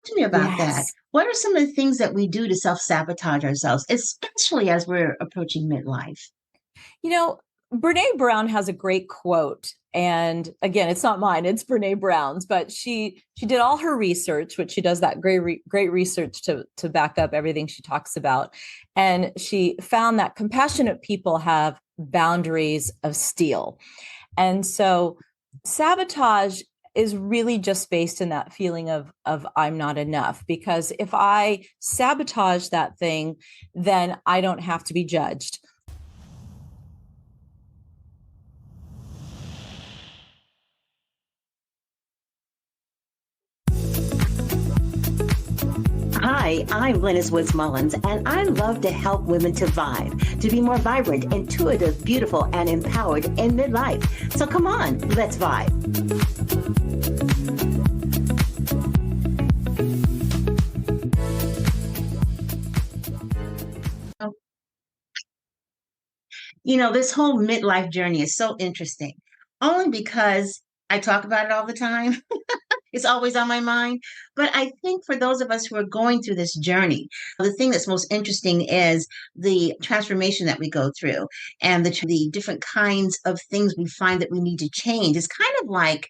to me about that. Yes. What are some of the things that we do to self-sabotage ourselves, especially as we're approaching midlife? You know, Brene Brown has a great quote. And again, it's not mine, it's Brene Brown's, but she did all her research, which she does that great research to back up everything she talks about. And she found that compassionate people have boundaries of steel. And so sabotage is really just based in that feeling of I'm not enough, because if I sabotage that thing, then I don't have to be judged. Hi, I'm Lynnis Woods-Mullins, and I love to help women to vibe, to be more vibrant, intuitive, beautiful, and empowered in midlife. So come on, let's vibe. This whole midlife journey is so interesting, only because I talk about it all the time. It's always on my mind. But I think for those of us who are going through this journey, the thing that's most interesting is the transformation that we go through and the different kinds of things we find that we need to change. It's kind of like,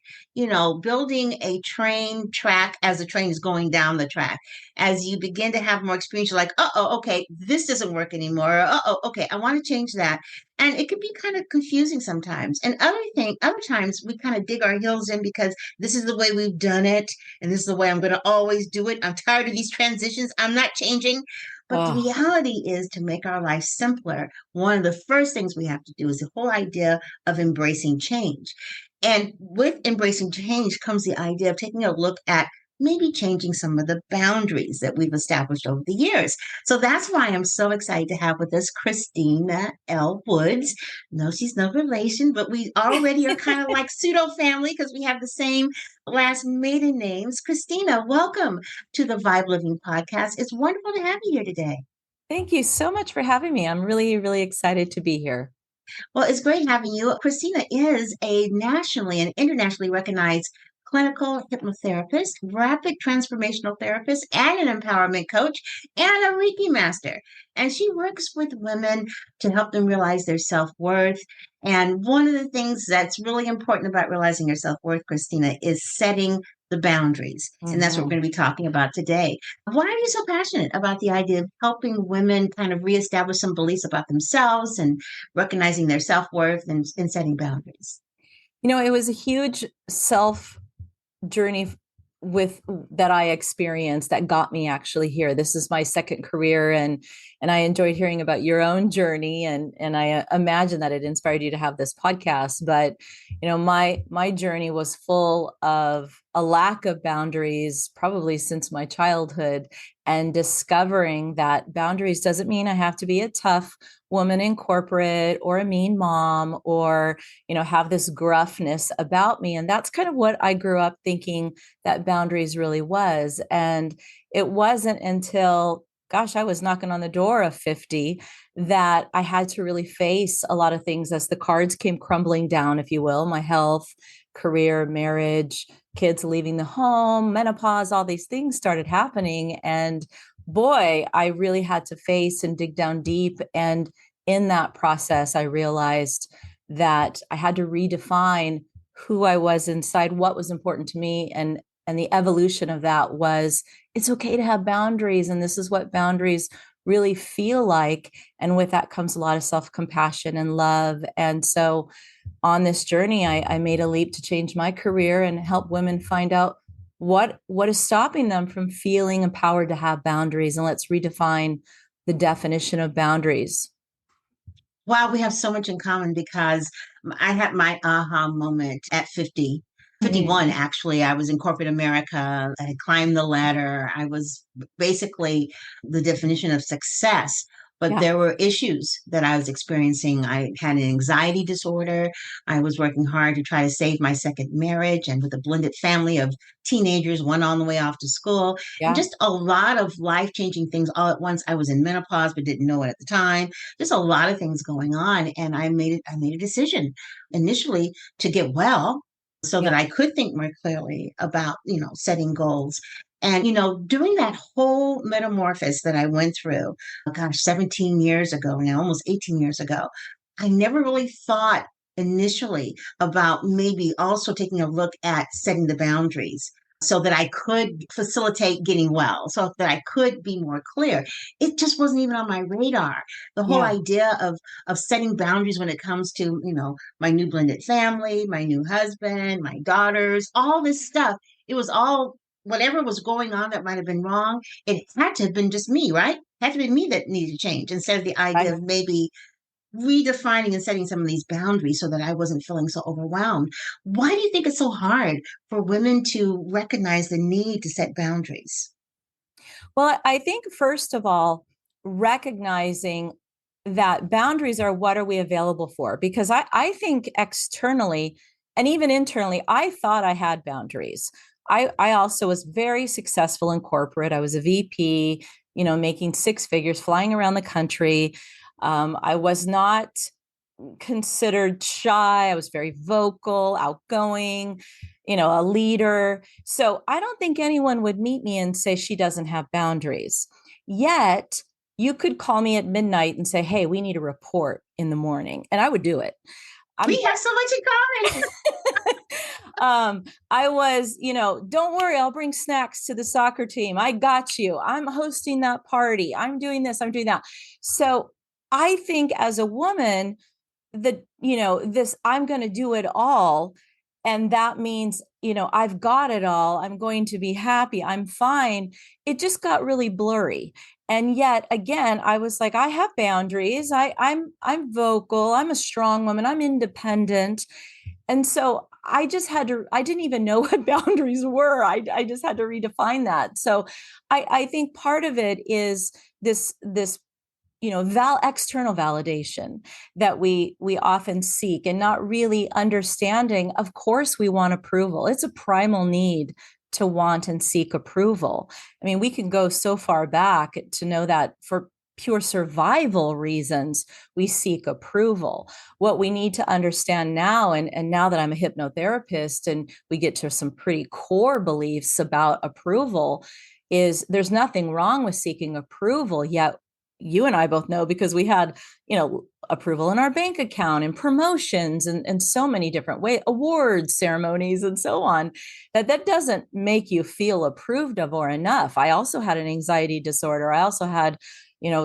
building a train track as the train is going down the track. As you begin to have more experience, you're like, oh, okay, this doesn't work anymore. Oh, okay, I want to change that. And it can be kind of confusing sometimes. And other times we kind of dig our heels in because this is the way we've done it, and this is the way I'm going to always do it. I'm tired of these transitions. I'm not changing. But the Oh, reality is, to make our life simpler, one of the first things we have to do is the whole idea of embracing change. And with embracing change comes the idea of taking a look at maybe changing some of the boundaries that we've established over the years. So that's why I'm so excited to have with us Christina L. Woods. No, she's no relation, but we already are kind of like pseudo family because we have the same last maiden names. Christina, welcome to the Vibe Living Podcast. It's wonderful to have you here today. thank you so much for having me. I'm really excited to be here. Well, it's great having you. Christina is a nationally and internationally recognized clinical hypnotherapist, rapid transformational therapist, and an empowerment coach, and a Reiki master. And she works with women to help them realize their self worth. And one of the things that's really important about realizing your self worth, Christina, is setting the boundaries. And that's what we're Mhm. going to be talking about today. Why are you so passionate about the idea of helping women kind of reestablish some beliefs about themselves and recognizing their self-worth and setting boundaries? It was a huge self journey with that I experienced that got me actually here. This is my second career, and I enjoyed hearing about your own journey, and I imagine that it inspired you to have this podcast. But my journey was full of a lack of boundaries probably since my childhood, and discovering that boundaries doesn't mean I have to be a tough woman in corporate or a mean mom or have this gruffness about me. And that's kind of what I grew up thinking that boundaries really was. And it wasn't until, gosh, I was knocking on the door of 50 that I had to really face a lot of things as the cards came crumbling down, if you will, my health, career, marriage, kids leaving the home, menopause, all these things started happening. And boy, I really had to face and dig down deep. And in that process, I realized that I had to redefine who I was inside, what was important to me. And the evolution of that was it's okay to have boundaries. And this is what boundaries really feel like. And with that comes a lot of self-compassion and love. And so on this journey, I made a leap to change my career and help women find out what is stopping them from feeling empowered to have boundaries. And let's redefine the definition of boundaries. Wow, we have so much in common because I had my aha moment at 50. 51, Mm-hmm. actually. I was in corporate America. I climbed the ladder. I was basically the definition of success. But Yeah. there were issues that I was experiencing. I had an anxiety disorder. I was working hard to try to save my second marriage and with a blended family of teenagers, one on the way off to school, and Yeah. just a lot of life-changing things all at once. I was in menopause, but didn't know it at the time. Just a lot of things going on. And I made a decision initially to get well so that Yeah. I could think more clearly about, setting goals. And, during that whole metamorphosis that I went through, oh gosh, 17 years ago now, almost 18 years ago, I never really thought initially about maybe also taking a look at setting the boundaries so that I could facilitate getting well, so that I could be more clear. It just wasn't even on my radar. The whole Yeah. idea of setting boundaries when it comes to, my new blended family, my new husband, my daughters, all this stuff. It was all whatever was going on that might have been wrong. It had to have been just me, right? It had to be me that needed to change instead of the idea Right. of maybe redefining and setting some of these boundaries so that I wasn't feeling so overwhelmed. Why do you think it's so hard for women to recognize the need to set boundaries? Well, I think first of all, recognizing that boundaries are what are we available for? Because I think externally and even internally, I thought I had boundaries. I also was very successful in corporate. I was a VP, making six figures, flying around the country. I was not considered shy. I was very vocal, outgoing, a leader. So I don't think anyone would meet me and say she doesn't have boundaries. Yet you could call me at midnight and say, "Hey, we need a report in the morning." And I would do it. I'm We have so much in common. I was, don't worry, I'll bring snacks to the soccer team. I got you. I'm hosting that party. I'm doing this, I'm doing that. So I think as a woman, that this I'm going to do it all, and that means I've got it all, I'm going to be happy, I'm fine. It just got really blurry. And yet again, I was like, I have boundaries. I'm vocal, I'm a strong woman, I'm independent. And so I didn't even know what boundaries were. I just had to redefine that. So I think part of it is this external validation that we often seek, and not really understanding. Of course we want approval. It's a primal need to want and seek approval. I mean, we can go so far back to know that for pure survival reasons we seek approval. What we need to understand now, and now that I'm a hypnotherapist and we get to some pretty core beliefs about approval, is there's nothing wrong with seeking approval. Yet you and I both know, because we had, approval in our bank account and promotions and so many different ways, awards ceremonies and so on, that doesn't make you feel approved of or enough. I also had an anxiety disorder. I also had,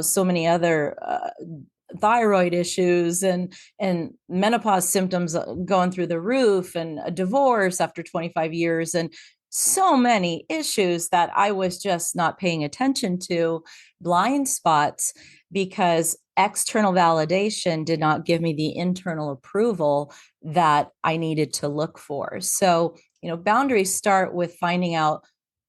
so many other thyroid issues and menopause symptoms going through the roof, and a divorce after 25 years, and so many issues that I was just not paying attention to, blind spots, because external validation did not give me the internal approval that I needed to look for. So, boundaries start with finding out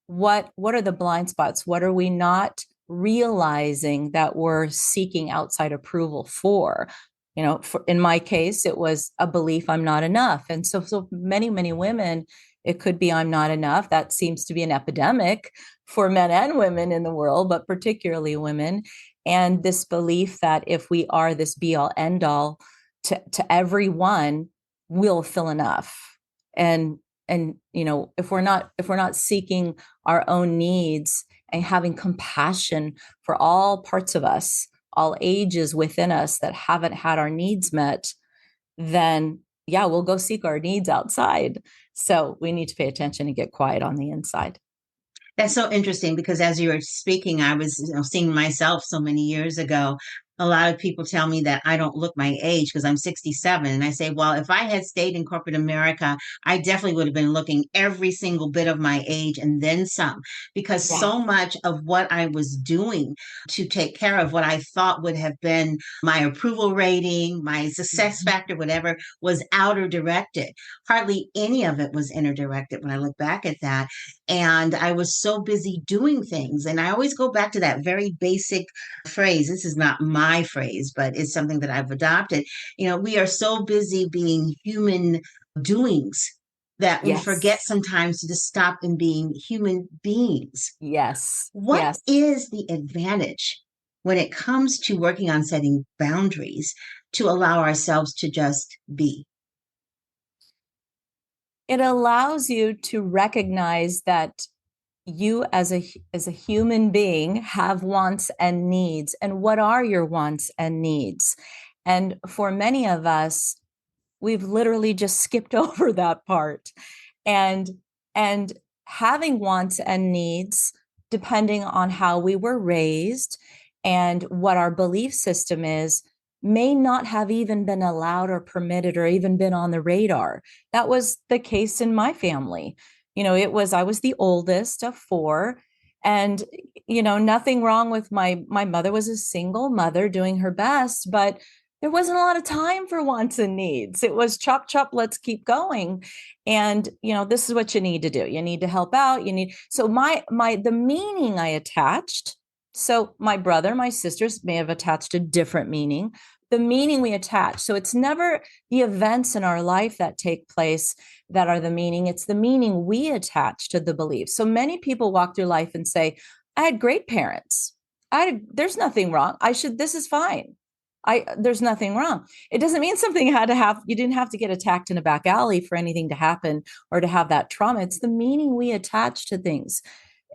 what are the blind spots? What are we not realizing that we're seeking outside approval for? In my case, it was a belief I'm not enough. And so many women, it could be I'm not enough. That seems to be an epidemic for men and women in the world, but particularly women. And this belief that if we are this be all end all to everyone, we'll feel enough. And if we're not seeking our own needs and having compassion for all parts of us, all ages within us that haven't had our needs met, then yeah, we'll go seek our needs outside. So we need to pay attention and get quiet on the inside. That's so interesting because as you were speaking, I was, seeing myself so many years ago. A lot of people tell me that I don't look my age because I'm 67. And I say, well, if I had stayed in corporate America, I definitely would have been looking every single bit of my age and then some, because Yeah. so much of what I was doing to take care of what I thought would have been my approval rating, my success Mhm. factor, whatever, was outer directed. Hardly any of it was inner directed when I look back at that. And I was so busy doing things. And I always go back to that very basic phrase. This is not my phrase, but it's something that I've adopted. We are so busy being human doings that we forget Yes. sometimes to just stop and being human beings. Yes. What Yes. is the advantage when it comes to working on setting boundaries to allow ourselves to just be? It allows you to recognize that you as a human being have wants and needs, and what are your wants and needs? And for many of us, we've literally just skipped over that part. And and having wants and needs, depending on how we were raised and what our belief system is, may not have even been allowed or permitted or even been on the radar. That was the case in my family. I was the oldest of four, and nothing wrong with my mother. Was a single mother doing her best, but there wasn't a lot of time for wants and needs. It was chop chop, let's keep going. And this is what you need to do. You need to help out. So the meaning I attached. So my brother, my sisters may have attached a different meaning. The meaning we attach. So it's never the events in our life that take place that are the meaning. It's the meaning we attach to the belief. So many people walk through life and say, I had great parents. There's nothing wrong. This is fine. There's nothing wrong. It doesn't mean something had to have, you didn't have to get attacked in a back alley for anything to happen or to have that trauma. It's the meaning we attach to things.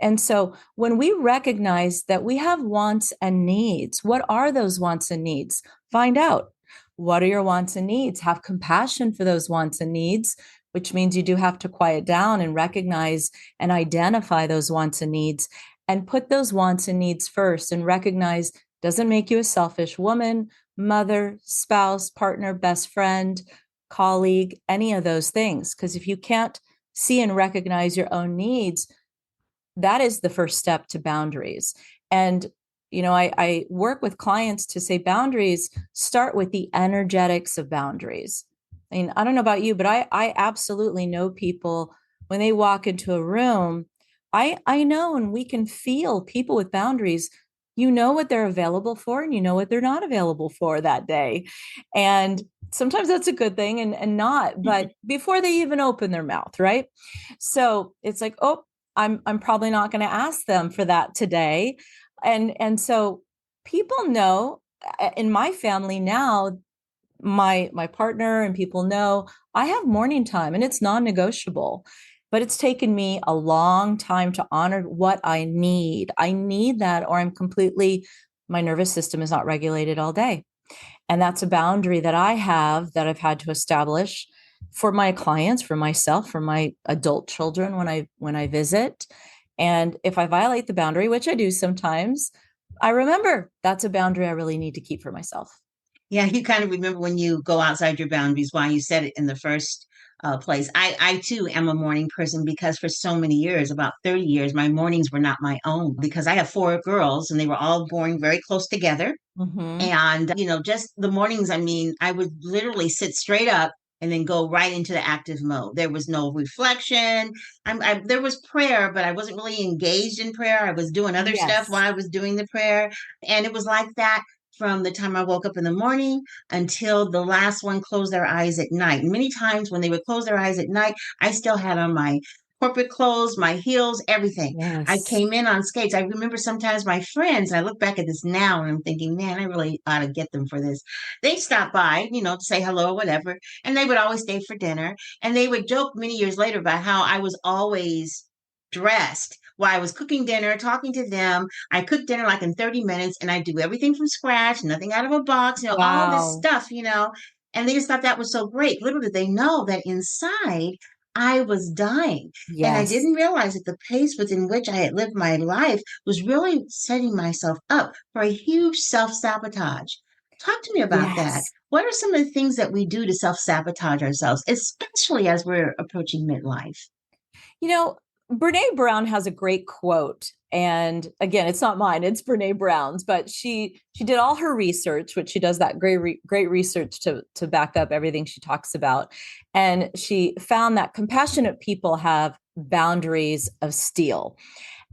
And so when we recognize that we have wants and needs, what are those wants and needs? Find out. What are your wants and needs? Have compassion for those wants and needs, which means you do have to quiet down and recognize and identify those wants and needs, and put those wants and needs first, and recognize doesn't make you a selfish woman, mother, spouse, partner, best friend, colleague, any of those things. Because if you can't see and recognize your own needs, that is the first step to boundaries. And I work with clients to say boundaries start with the energetics of boundaries. I mean, I don't know about you, but I absolutely know people when they walk into a room. I know, and we can feel people with boundaries. You know what they're available for, and you know what they're not available for that day. And sometimes that's a good thing, and not, but before they even open their mouth, right? So it's like, oh, I'm probably not going to ask them for that today. And so people know in my family now, my partner and people know I have morning time and it's non-negotiable. But it's taken me a long time to honor what I need. I need that, or my nervous system is not regulated all day. And that's a boundary that I have that I've had to establish for my clients, for myself, for my adult children when I visit. And if I violate the boundary, which I do sometimes, I remember that's a boundary I really need to keep for myself. Yeah, you kind of remember when you go outside your boundaries, why you said it in the first place. I too am a morning person because for so many years, about 30 years, my mornings were not my own because I have four girls and they were all born very close together. Mm-hmm. And, just the mornings, I mean, I would literally sit straight up and then go right into the active mode. There was no reflection. There was prayer, but I wasn't really engaged in prayer. I was doing other stuff Yes. while I was doing the prayer. And it was like that from the time I woke up in the morning until the last one closed their eyes at night. And many times when they would close their eyes at night, I still had on my corporate clothes, my heels, everything. I Yes. came in on skates. I remember sometimes my friends, and I look back at this now and I'm thinking, man, I really ought to get them for this. They stop by, to say hello or whatever, and they would always stay for dinner. And they would joke many years later about how I was always dressed while I was cooking dinner, talking to them. I cooked dinner like in 30 minutes and I do everything from scratch, nothing out of a box, all this Wow. stuff. And they just thought that was so great. Little did they know that inside I was dying. And I Yes. didn't realize that the pace within which I had lived my life was really setting myself up for a huge self sabotage. Talk to me about that. Yes. What are some of the things that we do to self sabotage ourselves, especially as we're approaching midlife? You know, Brene Brown has a great quote. And again, it's not mine, it's Brene Brown's, but she did all her research, which she does that great research to back up everything she talks about. And she found that compassionate people have boundaries of steel.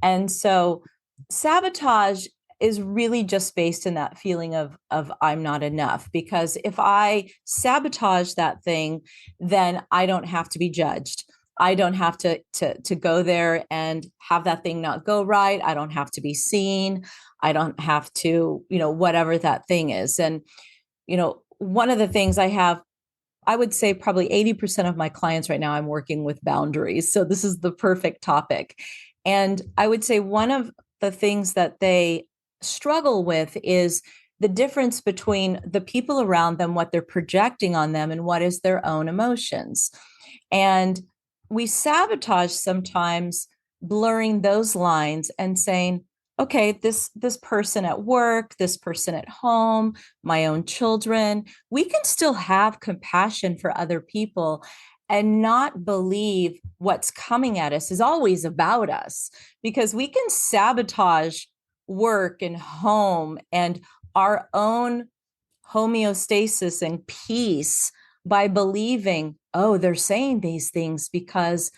And so sabotage is really just based in that feeling of I'm not enough, because if I sabotage that thing, then I don't have to be judged. I don't have to go there and have that thing not go right. I don't have to be seen. I don't have to, whatever that thing is. And one of the things I would say probably 80% of my clients right now, I'm working with boundaries. So this is the perfect topic. And I would say one of the things that they struggle with is the difference between the people around them, what they're projecting on them, and what is their own emotions. And we sabotage sometimes blurring those lines and saying, okay, this person at work, this person at home, my own children, we can still have compassion for other people and not believe what's coming at us is always about us, because we can sabotage work and home and our own homeostasis and peace by believing, oh, they're saying these things because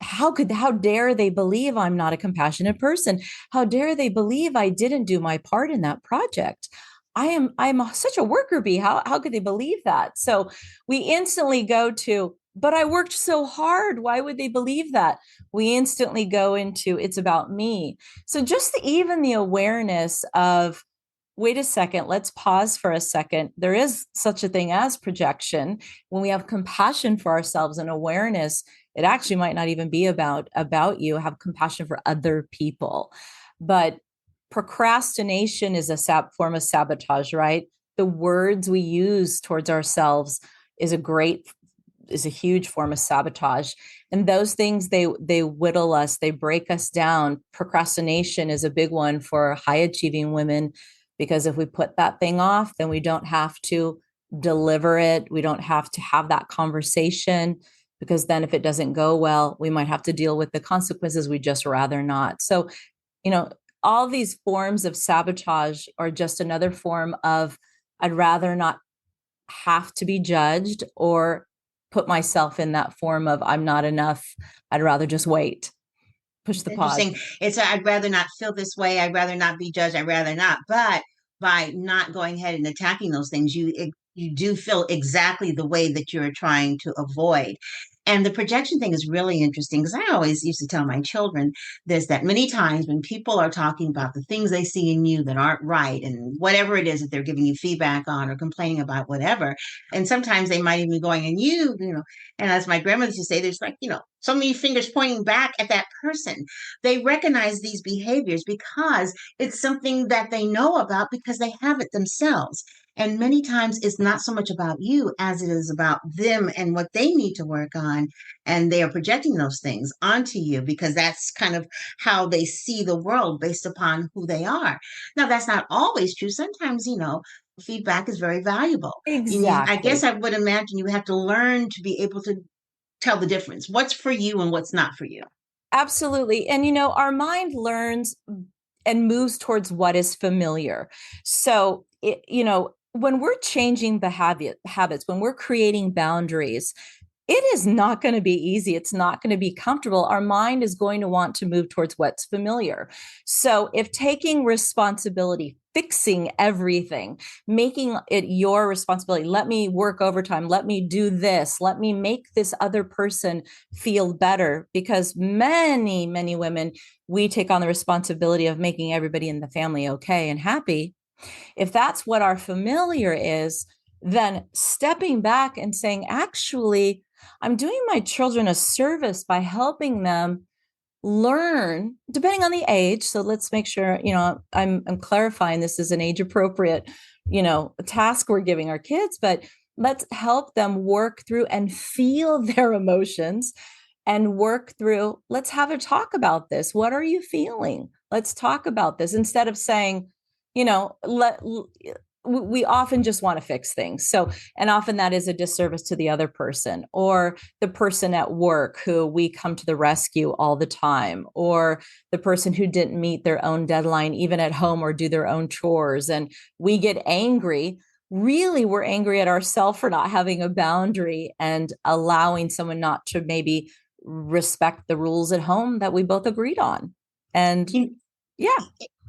how dare they believe I'm not a compassionate person? How dare they believe I didn't do my part in that project? I'm such a worker bee. How could they believe that? So we instantly go to, but I worked so hard. Why would they believe that? We instantly go into, it's about me. So just even the awareness of, wait a second, let's pause for a second. There is such a thing as projection. When we have compassion for ourselves and awareness, it actually might not even be about you. Have compassion for other people. But procrastination is a form of sabotage, right? The words we use towards ourselves is a huge form of sabotage. And those things, they whittle us, they break us down. Procrastination is a big one for high achieving women, because if we put that thing off, then we don't have to deliver it. We don't have to have that conversation, because then if it doesn't go well, we might have to deal with the consequences. We just rather not. So, you know, all these forms of sabotage are just another form of, I'd rather not have to be judged or put myself in that form of I'm not enough. I'd rather just wait, push It's the pause. interesting. It's I'd rather not feel this way. I'd rather not be judged. I'd rather not. But by not going ahead and attacking those things, you do feel exactly the way that you're trying to avoid. And the projection thing is really interesting because I always used to tell my children this, that many times when people are talking about the things they see in you that aren't right and whatever it is that they're giving you feedback on or complaining about, whatever, and sometimes they might even be going, and and as my grandmother used to say, there's like, so many fingers pointing back at that person. They recognize these behaviors because it's something that they know about because they have it themselves. And many times it's not so much about you as it is about them and what they need to work on. And they are projecting those things onto you because that's kind of how they see the world based upon who they are. Now, that's not always true. Sometimes, feedback is very valuable. I guess Exactly. I would imagine you have to learn to be able to tell the difference. What's for you and what's not for you. Absolutely. And, our mind learns and moves towards what is familiar. So, when we're changing the habits, when we're creating boundaries, it is not going to be easy. It's not going to be comfortable. Our mind is going to want to move towards what's familiar. So, if taking responsibility, fixing everything, making it your responsibility, let me work overtime, let me do this, let me make this other person feel better, because many, many women, we take on the responsibility of making everybody in the family okay and happy. If that's what our familiar is, then stepping back and saying, actually, I'm doing my children a service by helping them learn, depending on the age. So let's make sure, I'm clarifying this is an age appropriate, task we're giving our kids, but let's help them work through and feel their emotions and work through, let's have a talk about this. What are you feeling? Let's talk about this, instead of saying, let we often just want to fix things. So, and often that is a disservice to the other person, or the person at work who we come to the rescue all the time, or the person who didn't meet their own deadline, even at home, or do their own chores. And we get angry. Really, we're angry at ourselves for not having a boundary and allowing someone not to maybe respect the rules at home that we both agreed on. And You, yeah,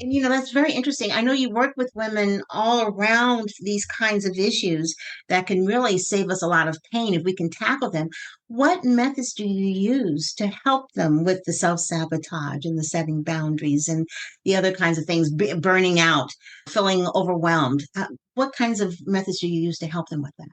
and that's very interesting. I know you work with women all around these kinds of issues that can really save us a lot of pain if we can tackle them. What methods do you use to help them with the self-sabotage and the setting boundaries and the other kinds of things, burning out, feeling overwhelmed? What kinds of methods do you use to help them with that?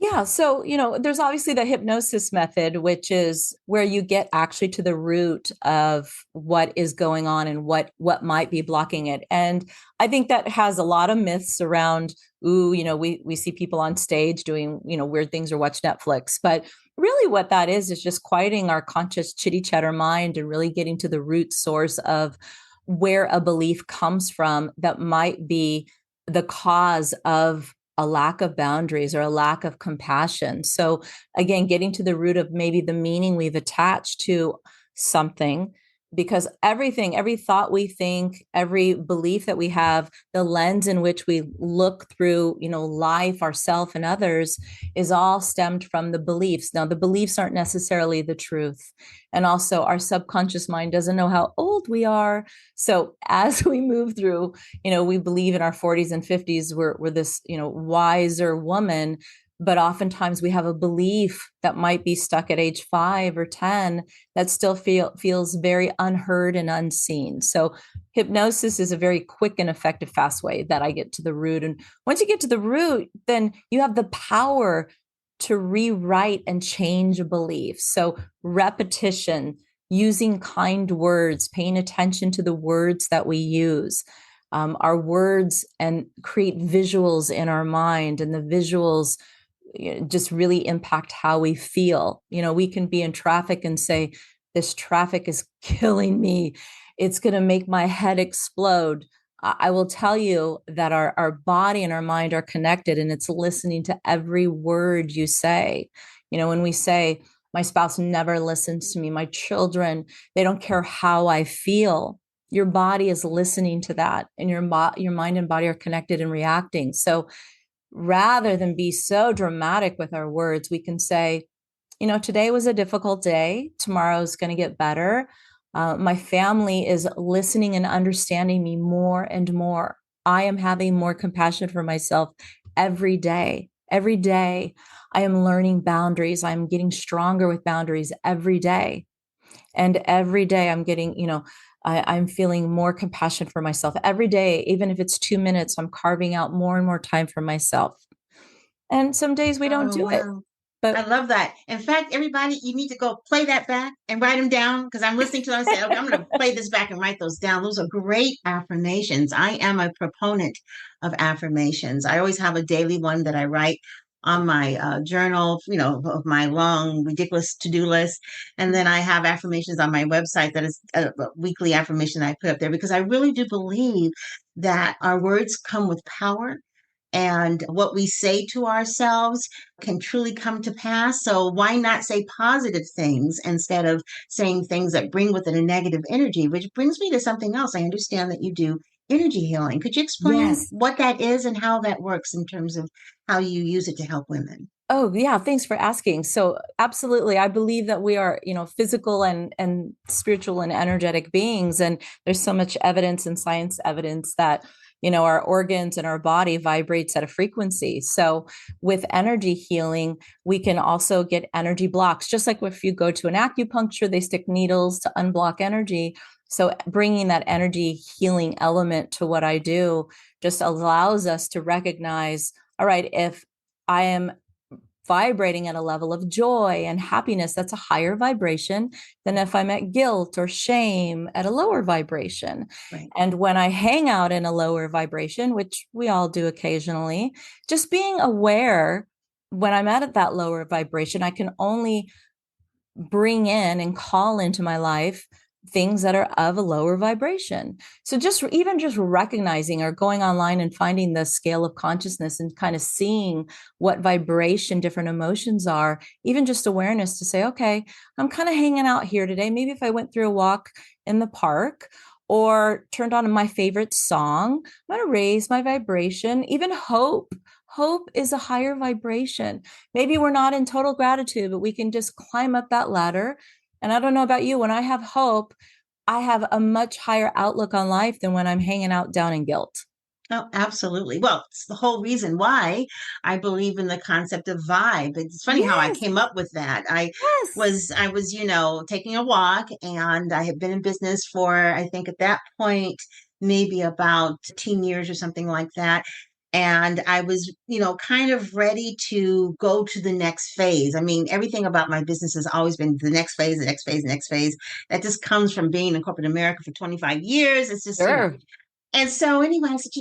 Yeah. So, there's obviously the hypnosis method, which is where you get actually to the root of what is going on and what might be blocking it. And I think that has a lot of myths around, ooh, we see people on stage doing, weird things or watch Netflix. But really what that is just quieting our conscious chitty chatter mind and really getting to the root source of where a belief comes from that might be the cause of a lack of boundaries or a lack of compassion. So, again, getting to the root of maybe the meaning we've attached to something, because everything, every thought we think, every belief that we have, the lens in which we look through, life, ourself, and others is all stemmed from the beliefs. Now, the beliefs aren't necessarily the truth. And also, our subconscious mind doesn't know how old we are. So, as we move through, we believe in our 40s and 50s we're this, wiser woman, but oftentimes we have a belief that might be stuck at age 5 or 10 that still feels very unheard and unseen. So hypnosis is a very quick and effective, fast way that I get to the root. And once you get to the root, then you have the power to rewrite and change a belief. So repetition, using kind words, paying attention to the words that we use, our words, and create visuals in our mind. And the visuals just really impact how we feel. We can be in traffic and say, this traffic is killing me. It's going to make my head explode. I will tell you that our body and our mind are connected, and it's listening to every word you say. When we say, my spouse never listens to me, my children, they don't care how I feel. Your body is listening to that, and your mind and body are connected and reacting. So rather than be so dramatic with our words, we can say, today was a difficult day. Tomorrow's going to get better. My family is listening and understanding me more and more. I am having more compassion for myself every day. Every day, I am learning boundaries. I'm getting stronger with boundaries every day. And every day, I'm getting, I'm feeling more compassion for myself every day. Even if it's 2 minutes, I'm carving out more and more time for myself. And some days we don't Oh, do it, wow. I but love that. In fact, everybody, you need to go play that back and write them down because I'm listening to them and say, okay, I'm going to play this back and write those down. Those are great affirmations. I am a proponent of affirmations. I always have a daily one that I write on my journal, of my long, ridiculous to-do list. And then I have affirmations on my website that is a weekly affirmation that I put up there because I really do believe that our words come with power and what we say to ourselves can truly come to pass. So why not say positive things instead of saying things that bring with it a negative energy, which brings me to something else. I understand that you do energy healing. Could you explain yes. what that is and how that works in terms of how you use it to help women? Oh, yeah. Thanks for asking. So, absolutely, I believe that we are, physical and spiritual and energetic beings, and there's so much evidence and science evidence that our organs and our body vibrates at a frequency. So, with energy healing, we can also get energy blocks. Just like if you go to an acupuncture, they stick needles to unblock energy. So, bringing that energy healing element to what I do just allows us to recognize, all right, if I am vibrating at a level of joy and happiness, that's a higher vibration than if I'm at guilt or shame at a lower vibration. Right. And when I hang out in a lower vibration, which we all do occasionally, just being aware when I'm at that lower vibration, I can only bring in and call into my life things that are of a lower vibration. So just recognizing or going online and finding the scale of consciousness and kind of seeing what vibration different emotions are, even just awareness to say, okay, I'm kind of hanging out here today. Maybe if I went through a walk in the park or turned on my favorite song, I'm going to raise my vibration. Even hope is a higher vibration. Maybe we're not in total gratitude, but we can just climb up that ladder. And I don't know about you, when I have hope, I have a much higher outlook on life than when I'm hanging out down in guilt. Oh, absolutely. Well, it's the whole reason why I believe in the concept of vibe. It's funny how I Yes, came up with that. I yes. was I was, taking a walk and I had been in business for I think at that point maybe about 10 years or something like that. And I was, kind of ready to go to the next phase. I mean, everything about my business has always been the next phase, the next phase, the next phase. That just comes from being in corporate America for 25 years. It's just, Sure. and so anyway, I said,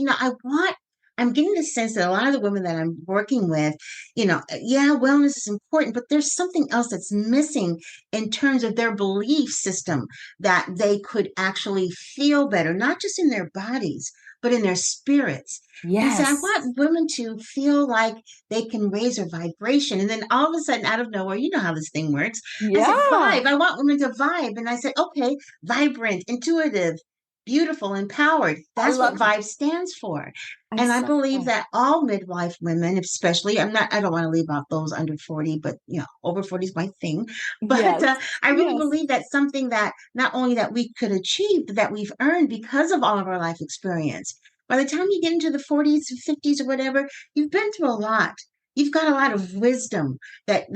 I'm getting the sense that a lot of the women that I'm working with, yeah, wellness is important, but there's something else that's missing in terms of their belief system that they could actually feel better, not just in their bodies, but in their spirits. And so I Yes. want women to feel like they can raise their vibration. And then all of a sudden, out of nowhere, you know how this thing works. I said, Yeah. vibe. I want women to vibe. And I said, okay, vibrant, intuitive, beautiful, empowered. I That's what love V.I.B.E stands for. I And I saw believe that. that all midlife women, especially, I don't want to leave out those under 40, but over 40 is my thing. But Yes. I really Yes. believe that's something that not only that we could achieve, but that we've earned because of all of our life experience. By the time you get into the 40s, 50s, or whatever, you've been through a lot. You've got a lot of wisdom that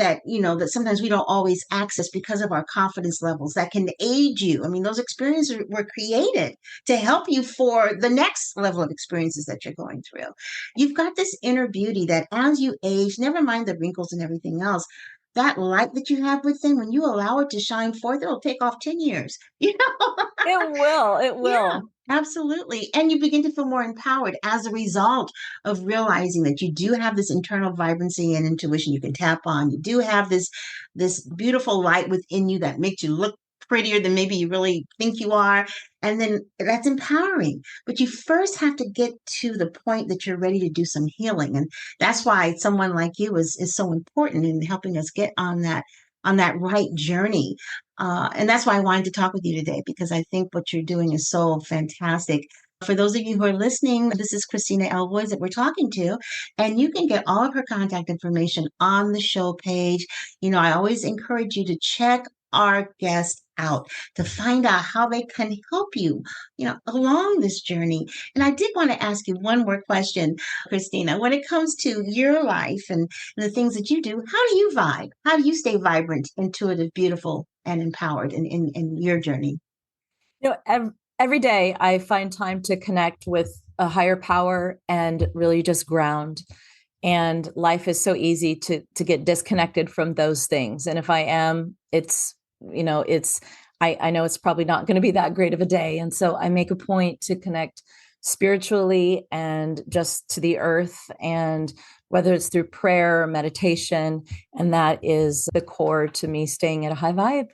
sometimes we don't always access because of our confidence levels that can aid you. I mean, those experiences were created to help you for the next level of experiences that you're going through. You've got this inner beauty that as you age, never mind the wrinkles and everything else, that light that you have within, when you allow it to shine forth, it'll take off 10 years. It will. It Yeah, will. absolutely. And you begin to feel more empowered as a result of realizing that you do have this internal vibrancy and intuition you can tap on. You do have this beautiful light within you that makes you look prettier than maybe you really think you are. And then that's empowering. But you first have to get to the point that you're ready to do some healing. And that's why someone like you is so important in helping us get on that right journey. And that's why I wanted to talk with you today, because I think what you're doing is so fantastic. For those of you who are listening, this is Christina L. Woods that we're talking to, and you can get all of her contact information on the show page. I always encourage you to check our guests out to find out how they can help you, along this journey. And I did want to ask you one more question, Christina. When it comes to your life and the things that you do, how do you vibe? How do you stay vibrant, intuitive, beautiful, and empowered in your journey? Every day I find time to connect with a higher power and really just ground. And life is so easy to get disconnected from those things. And if I am, I know it's probably not going to be that great of a day. And so I make a point to connect spiritually and just to the earth, and whether it's through prayer or meditation. And that is the core to me staying at a high vibe.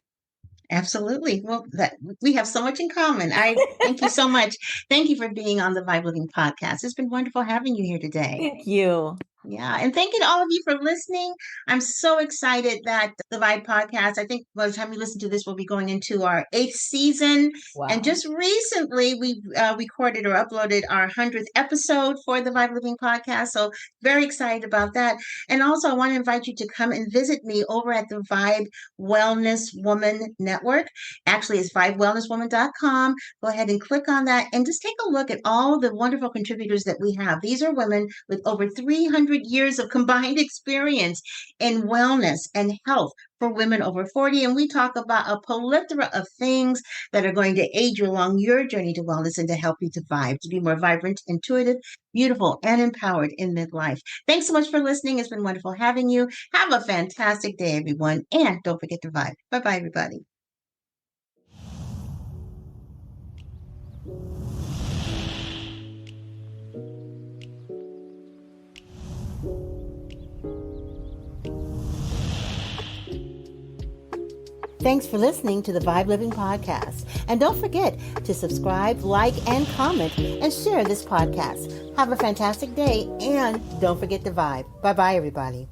Absolutely. Well, that we have so much in common. I thank you so much. Thank you for being on the Vibe Living podcast. It's been wonderful having you here today. Thank you. Yeah, and thank you to all of you for listening. I'm so excited that the Vibe podcast, I think by the time you listen to this, we'll be going into our eighth season. And Wow. just recently, we recorded or uploaded our 100th episode for the Vibe Living podcast. So very excited about that. And also, I want to invite you to come and visit me over at the Vibe Wellness Woman Network. Actually, it's vibewellnesswoman.com. Go ahead and click on that and just take a look at all the wonderful contributors that we have. These are women with over 300 years of combined experience in wellness and health for women over 40. And we talk about a plethora of things that are going to aid you along your journey to wellness and to help you to vibe, to be more vibrant, intuitive, beautiful, and empowered in midlife. Thanks so much for listening. It's been wonderful having you. Have a fantastic day, everyone. And don't forget to vibe. Bye bye, everybody. Thanks for listening to the Vibe Living Podcast. And don't forget to subscribe, like, and comment, and share this podcast. Have a fantastic day, and don't forget to vibe. Bye bye, everybody.